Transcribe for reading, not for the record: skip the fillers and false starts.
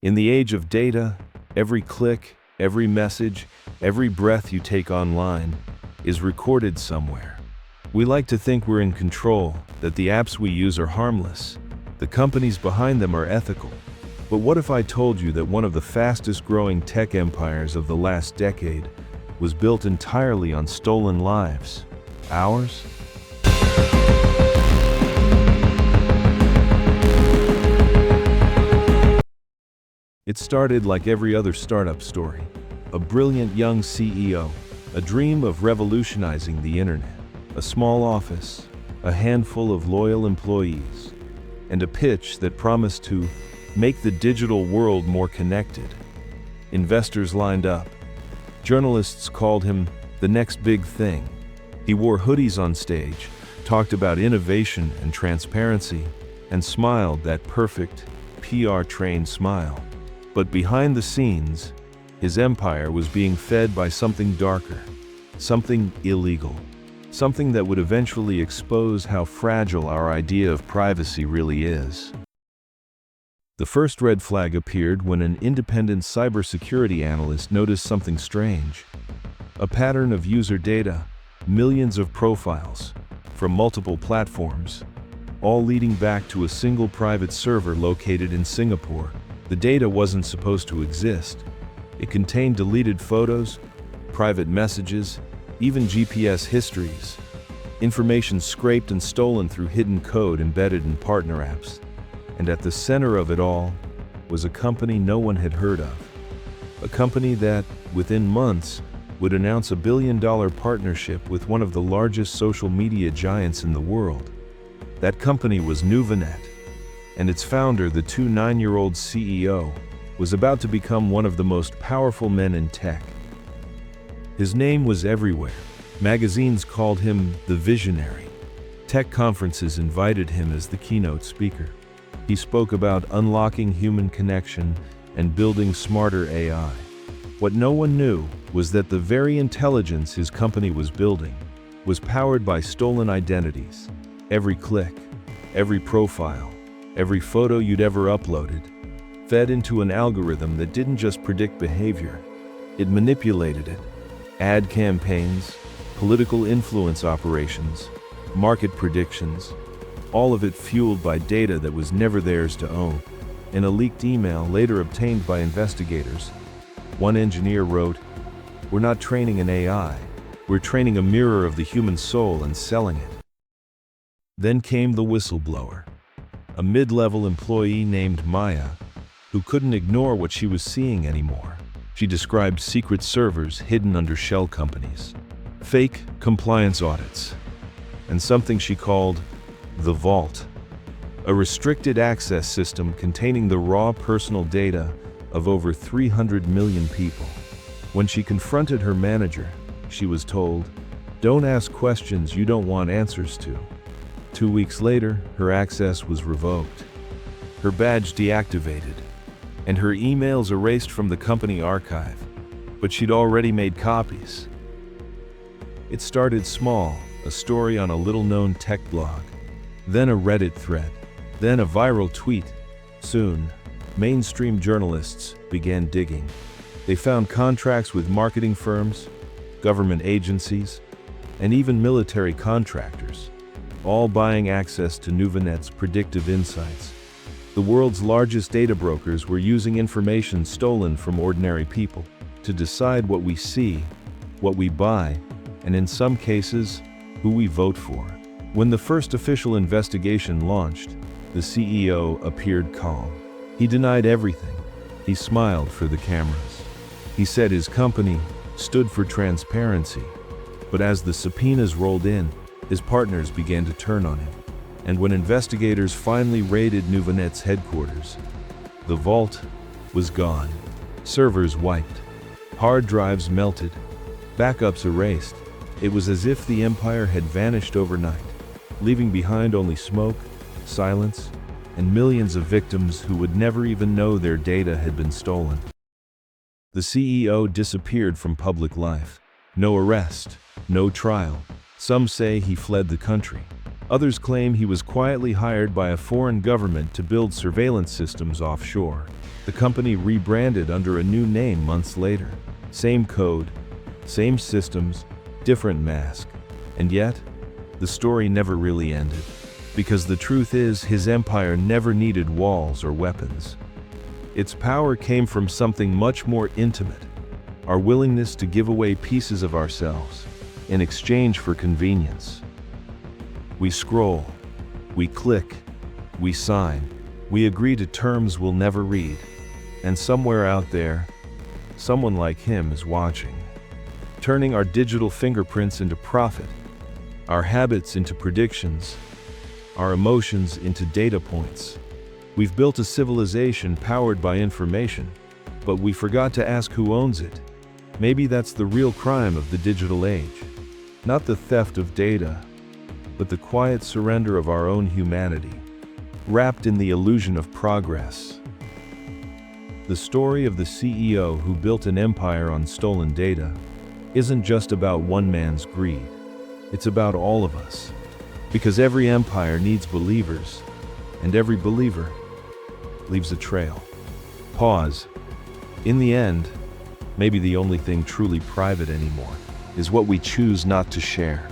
In the age of data, every click, every message, every breath you take online is recorded somewhere. We like to think we're in control, that the apps we use are harmless, the companies behind them are ethical. But what if I told you that one of the fastest growing tech empires of the last decade was built entirely on stolen lives? Ours? It started like every other startup story. A brilliant young CEO, a dream of revolutionizing the internet, a small office, a handful of loyal employees, and a pitch that promised to make the digital world more connected. Investors lined up. Journalists called him the next big thing. He wore hoodies on stage, talked about innovation and transparency, and smiled that perfect, PR-trained smile. But behind the scenes, his empire was being fed by something darker, something illegal, something that would eventually expose how fragile our idea of privacy really is. The first red flag appeared when an independent cybersecurity analyst noticed something strange. A pattern of user data, millions of profiles, from multiple platforms, all leading back to a single private server located in Singapore. The data wasn't supposed to exist. It contained deleted photos, private messages, even GPS histories, information scraped and stolen through hidden code embedded in partner apps. And at the center of it all was a company no one had heard of. A company that, within months, would announce a billion-dollar partnership with one of the largest social media giants in the world. That company was Nuvanet, and its founder, the 29-year-old CEO, was about to become one of the most powerful men in tech. His name was everywhere. Magazines called him the visionary. Tech conferences invited him as the keynote speaker. He spoke about unlocking human connection and building smarter AI. What no one knew was that the very intelligence his company was building was powered by stolen identities. Every click, every profile, every photo you'd ever uploaded, fed into an algorithm that didn't just predict behavior, it manipulated it. Ad campaigns, political influence operations, market predictions, all of it fueled by data that was never theirs to own. In a leaked email later obtained by investigators, one engineer wrote, "We're not training an AI, we're training a mirror of the human soul and selling it." Then came the whistleblower, a mid-level employee named Maya, who couldn't ignore what she was seeing anymore. She described secret servers hidden under shell companies, fake compliance audits, and something she called the Vault, a restricted access system containing the raw personal data of over 300 million people. When she confronted her manager, she was told, "Don't ask questions you don't want answers to." 2 weeks later, her access was revoked, her badge deactivated, and her emails erased from the company archive. But she'd already made copies. It started small, a story on a little-known tech blog, then a Reddit thread, then a viral tweet. Soon, mainstream journalists began digging. They found contracts with marketing firms, government agencies, and even military contractors, all buying access to Nuvanet's predictive insights. The world's largest data brokers were using information stolen from ordinary people to decide what we see, what we buy, and in some cases, who we vote for. When the first official investigation launched, the CEO appeared calm. He denied everything. He smiled for the cameras. He said his company stood for transparency. But as the subpoenas rolled in, his partners began to turn on him. And when investigators finally raided Nuvanet's headquarters, the vault was gone. Servers wiped. Hard drives melted. Backups erased. It was as if the empire had vanished overnight, leaving behind only smoke, silence, and millions of victims who would never even know their data had been stolen. The CEO disappeared from public life. No arrest, no trial. Some say he fled the country. Others claim he was quietly hired by a foreign government to build surveillance systems offshore. The company rebranded under a new name months later. Same code, same systems, different mask. And yet, the story never really ended. Because the truth is, his empire never needed walls or weapons. Its power came from something much more intimate: our willingness to give away pieces of ourselves in exchange for convenience. We scroll, we click, we sign, we agree to terms we'll never read. And somewhere out there, someone like him is watching, turning our digital fingerprints into profit, our habits into predictions, our emotions into data points. We've built a civilization powered by information, but we forgot to ask who owns it. Maybe that's the real crime of the digital age. Not the theft of data, but the quiet surrender of our own humanity, wrapped in the illusion of progress. The story of the CEO who built an empire on stolen data isn't just about one man's greed. It's about all of us. Because every empire needs believers, and every believer leaves a trail. Pause. In the end, maybe the only thing truly private anymore is what we choose not to share.